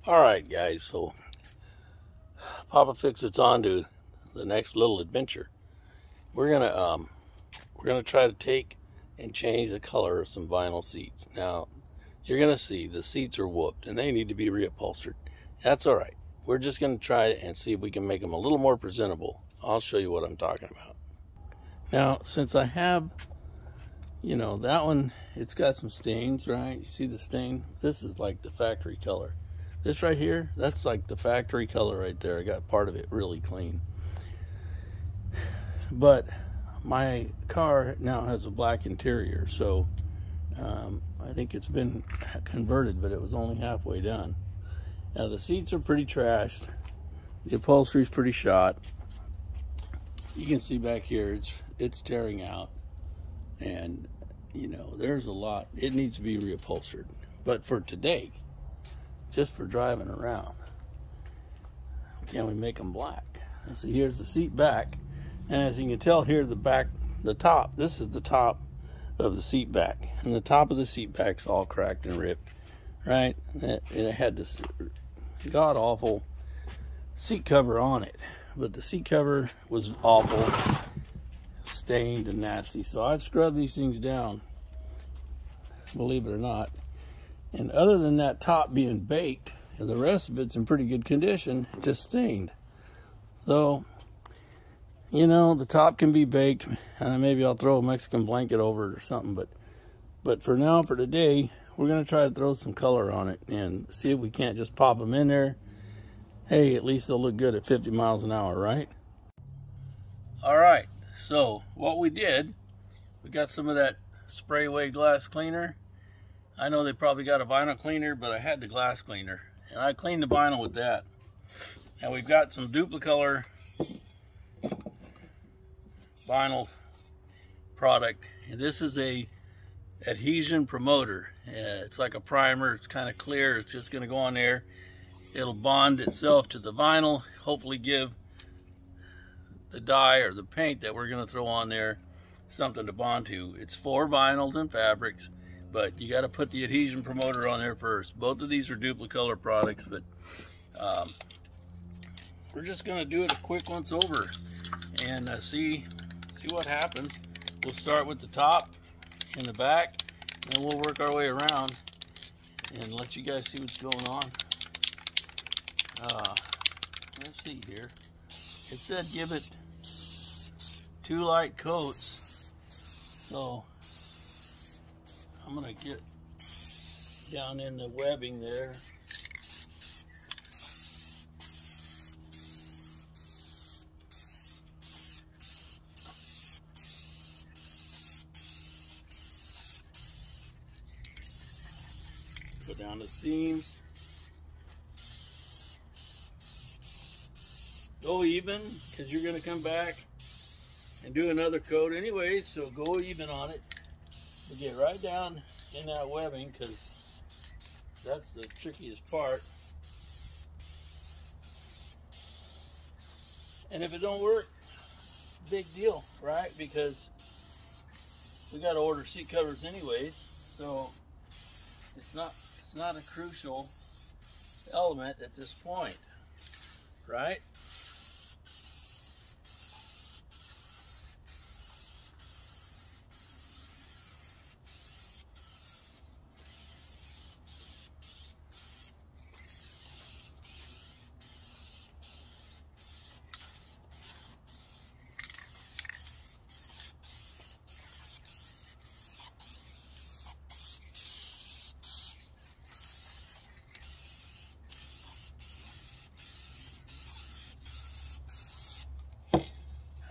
Alright guys, so Papa Fix It's on to the next little adventure. We're gonna try to take and change the color of some vinyl seats. Now you're gonna see the seats are whooped and they need to be reupholstered. That's alright. We're just gonna try and see if we can make them a little more presentable. I'll show you what I'm talking about. Now since I have, that one, it's got some stains, right? You see the stain? This is like the factory color. This right here, that's like the factory color right there. I got part of it really clean. But my car now has a black interior, so I think it's been converted, but it was only halfway done. Now the seats are pretty trashed. The upholstery's pretty shot. You can see back here, it's tearing out. And, there's a lot. It needs to be reupholstered. But for today, just for driving around, can we make them black? And see, here's the seat back, and as you can tell here, the top, this is the top of the seat back, and the top of the seat back's all cracked and ripped, right? And it had this god awful seat cover on it, but the seat cover was awful, stained and nasty. So I've scrubbed these things down, believe it or not. And other than that top being baked, and the rest of it's in pretty good condition, just stained. So, the top can be baked, and maybe I'll throw a Mexican blanket over it or something. But for now, for today, we're going to try to throw some color on it and see if we can't just pop them in there. Hey, at least they'll look good at 50 miles an hour, right? All right, so what we did, we got some of that spray away glass cleaner. I know they probably got a vinyl cleaner, but I had the glass cleaner, and I cleaned the vinyl with that. And we've got some Duplicolor vinyl product, and this is a adhesion promoter. It's like a primer. It's kind of clear. It's just going to go on there. It'll bond itself to the vinyl, hopefully give the dye or the paint that we're going to throw on there something to bond to. It's for vinyls and fabrics, but you got to put the adhesion promoter on there first. Both of these are Duplicolor products, but we're just going to do it a quick once over and see what happens. We'll start with the top and the back, and then we'll work our way around and let you guys see what's going on. Let's see here. It said give it 2 light coats, so I'm gonna get down in the webbing there. Go down the seams. Go even, because you're going to come back and do another coat anyways, so go even on it. We'll get right down in that webbing, because that's the trickiest part. And if it don't work, big deal, right? Because we got to order seat covers anyways, so it's not a crucial element at this point, right?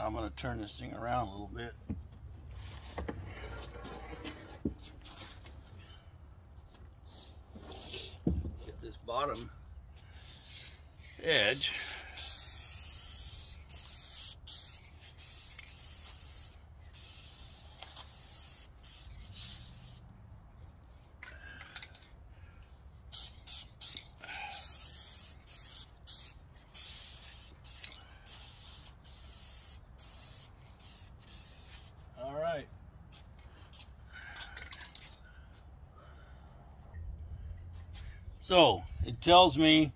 I'm going to turn this thing around a little bit. Get this bottom edge. So it tells me,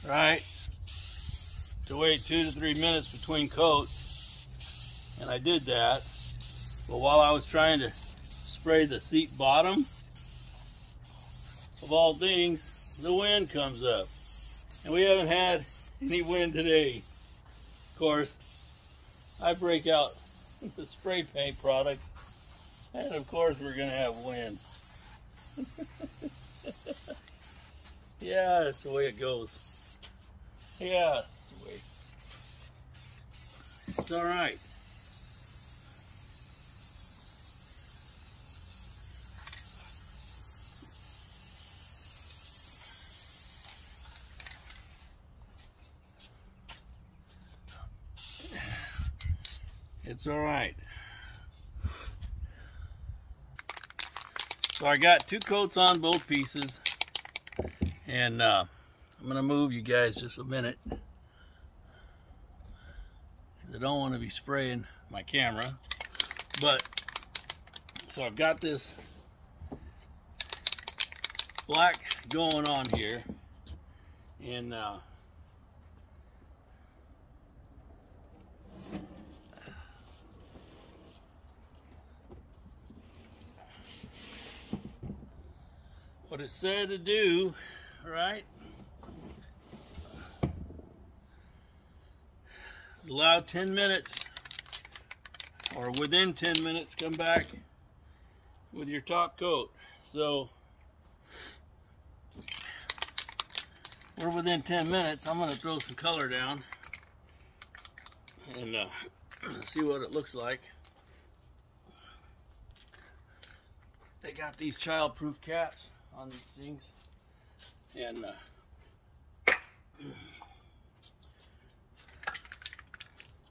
right, to wait 2 to 3 minutes between coats, and I did that. But while I was trying to spray the seat bottom, of all things, the wind comes up, and we haven't had any wind today. Of course, I break out the spray paint products, and of course we're gonna have wind. Yeah, that's the way it goes. Yeah, that's the way. It's all right. It's all right. So I got 2 coats on both pieces, and I'm gonna move you guys just a minute. I don't want to be spraying my camera, but so I've got this black going on here, and what it said to do, right? Allow 10 minutes, or within 10 minutes, come back with your top coat. So we're within 10 minutes. I'm going to throw some color down and see what it looks like. They got these child-proof caps on these things, and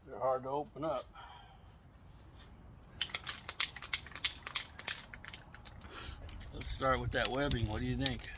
they're hard to open up. Let's start with that webbing. What do you think?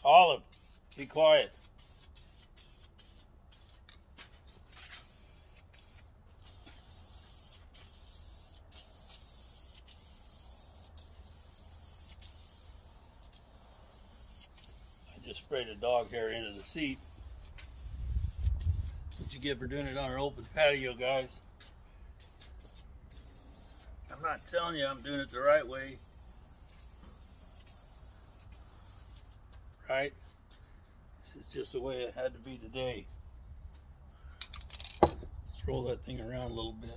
Olive, be quiet. I just sprayed a dog hair into the seat. What you get for doing it on an open patio, guys? I'm not telling you I'm doing it the right way. Right? This is just the way it had to be today. Let's roll that thing around a little bit.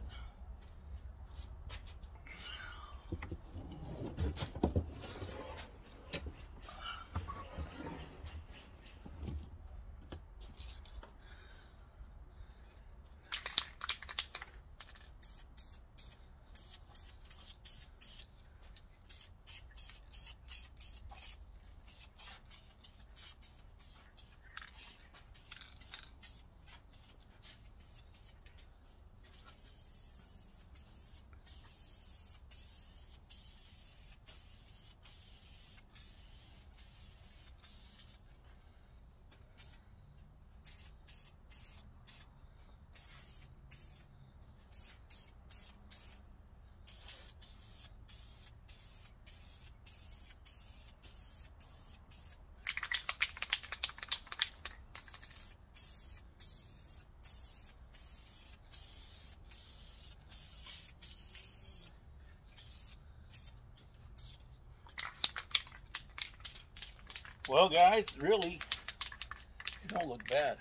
Well, guys, really, it don't look bad.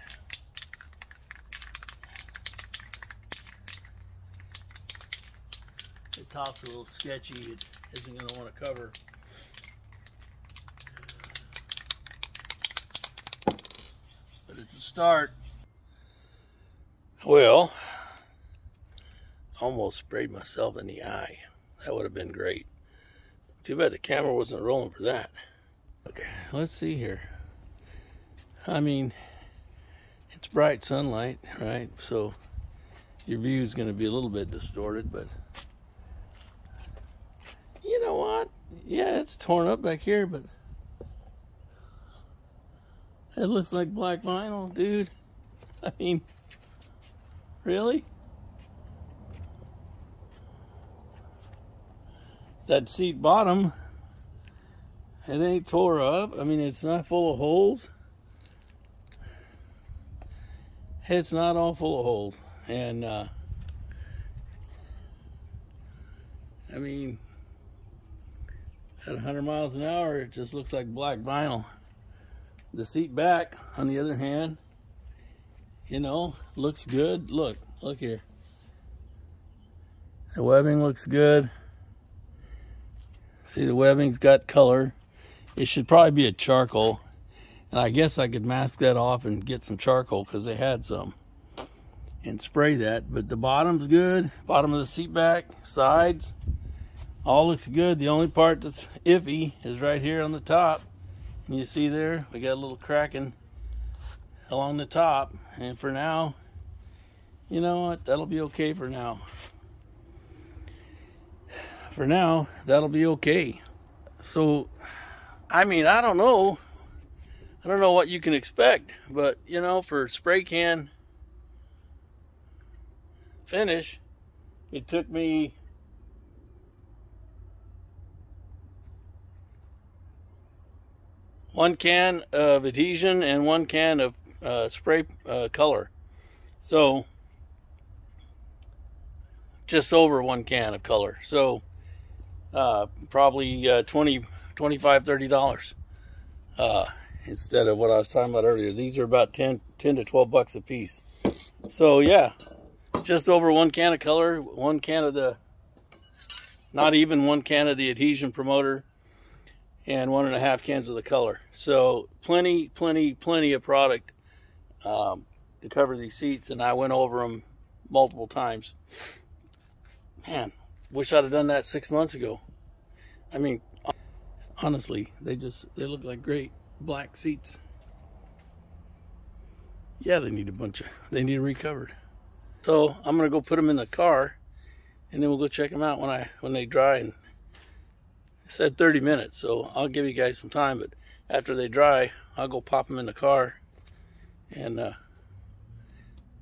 The top's a little sketchy. It isn't going to want to cover. But it's a start. Well, almost sprayed myself in the eye. That would have been great. Too bad the camera wasn't rolling for that. Okay, let's see here. I mean, it's bright sunlight, right? So your view is going to be a little bit distorted, but you know what? Yeah, it's torn up back here, but it looks like black vinyl, dude. I mean, really? That seat bottom, it ain't tore up. I mean, it's not full of holes. It's not all full of holes. And, I mean, at 100 miles an hour, it just looks like black vinyl. The seat back, on the other hand, you know, looks good. Look here. The webbing looks good. See, the webbing's got color. It should probably be a charcoal. And I guess I could mask that off and get some charcoal because they had some. And spray that. But the bottom's good. Bottom of the seat back, sides, all looks good. The only part that's iffy is right here on the top. And you see there, we got a little cracking along the top. And for now, you know what? That'll be okay for now. For now, that'll be okay. So, I mean, I don't know. I don't know what you can expect, but you know, for spray can finish, it took me one can of adhesion and one can of spray color. So, just over one can of color. So, probably $25, $30 instead of what I was talking about earlier. These are about 10 to 12 bucks a piece. So yeah, just over one can of color, one can of the, not even one can of the adhesion promoter, and 1.5 cans of the color. So plenty of product to cover these seats, and I went over them multiple times. Man, wish I'd have done that 6 months ago. I mean, honestly, they look like great black seats. Yeah, they need recovered. So I'm gonna go put them in the car, and then we'll go check them out when they dry. And it said 30 minutes, so I'll give you guys some time. But after they dry, I'll go pop them in the car, and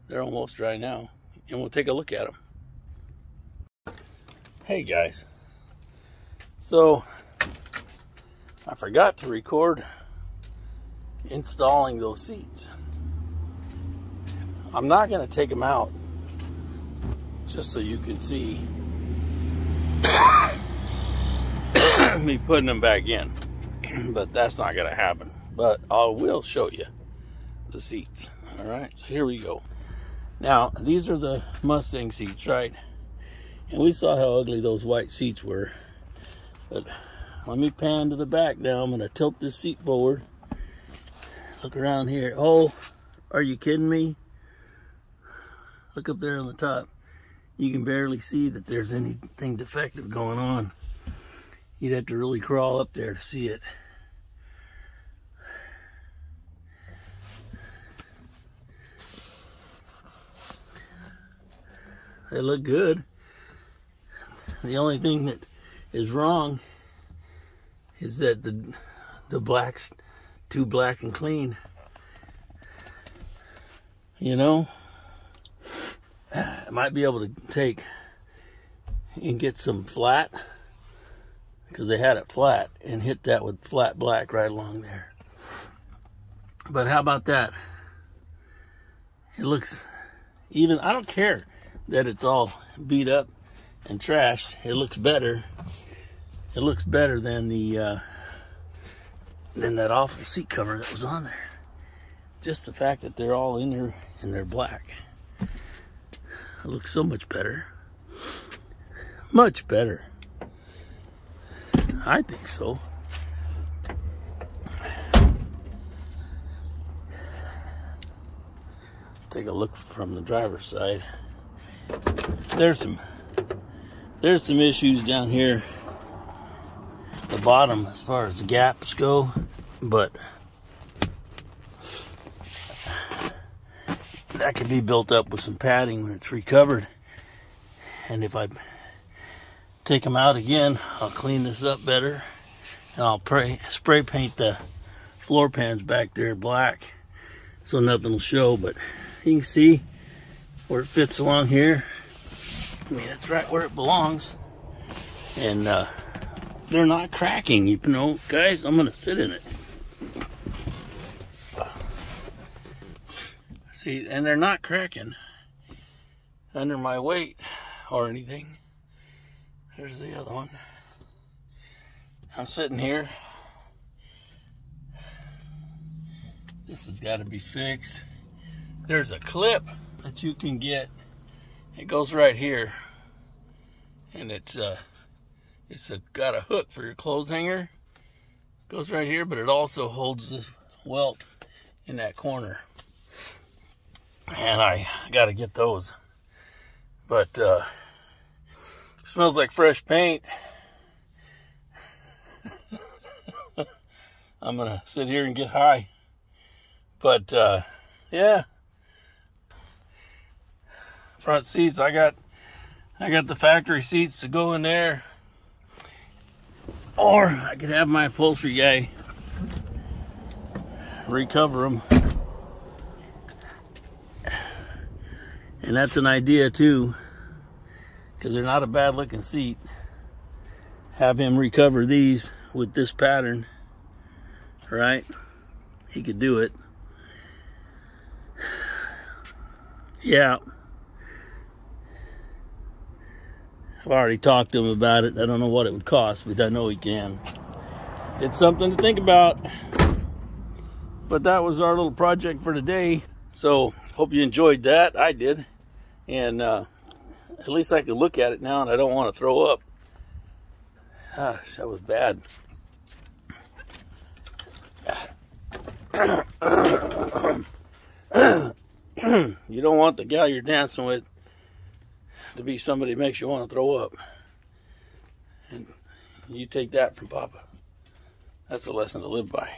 they're almost dry now, and we'll take a look at them. Hey guys, so I forgot to record installing those seats. I'm not going to take them out just so you can see me putting them back in, but that's not going to happen. But I will show you the seats. All right, so here we go. Now, these are the Mustang seats, right? And we saw how ugly those white seats were. But let me pan to the back now. I'm going to tilt this seat forward. Look around here. Oh, are you kidding me? Look up there on the top. You can barely see that there's anything defective going on. You'd have to really crawl up there to see it. They look good. The only thing that is wrong is that the black's too black and clean. You know, I might be able to take and get some flat, because they had it flat, and hit that with flat black right along there. But how about that? It looks even. I don't care that it's all beat up and trashed. It looks better. It looks better than the than that awful seat cover that was on there. Just the fact that they're all in there and they're black. It looks so much better. Much better. I think so. Take a look from the driver's side. There's some issues down here at the bottom as far as the gaps go, but that could be built up with some padding when it's recovered. And if I take them out again, I'll clean this up better, and I'll spray paint the floor pans back there black so nothing will show. But you can see where it fits along here. I mean, it's right where it belongs. And they're not cracking, you know, guys. I'm gonna sit in it. See, and they're not cracking under my weight or anything. There's the other one. I'm sitting here. This has got to be fixed. There's a clip that you can get. It goes right here, and it's got a hook for your clothes hanger. Goes right here, but it also holds this welt in that corner. And I got to get those. But smells like fresh paint. I'm gonna sit here and get high. But yeah. Front seats, I got the factory seats to go in there. Or I could have my upholstery guy recover them. And that's an idea too, because they're not a bad looking seat. Have him recover these with this pattern, right? He could do it. Yeah. I've already talked to him about it. I don't know what it would cost, but I know he can. It's something to think about. But that was our little project for today. So hope you enjoyed that. I did. And at least I can look at it now, and I don't want to throw up. Gosh, that was bad. You don't want the gal you're dancing with to be somebody that makes you want to throw up. And you take that from Papa. That's a lesson to live by.